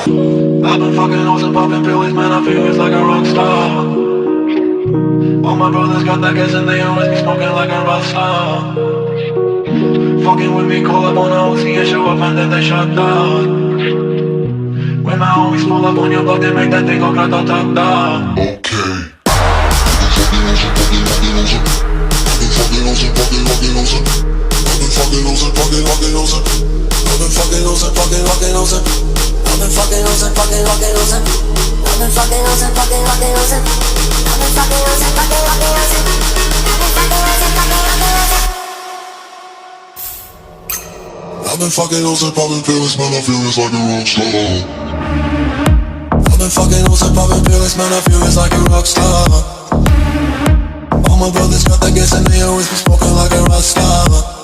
I've been fucking hoes and popping pills, man, I feel it's like a rock star. All my brothers got that gas and they always be smoking like a rock star. Fucking with me, call up on a OC and show up and then they shut down. When my homies pull up on your block, they make that thing go grata-ta-ta. Okay. I've been fucking hoes and popping pills, man, I feel it's like a rock star. I've been fucking hoes and popping pills, man, I feel it's like a rock star. All my brothers got that gas and they always be smoking like a rock star.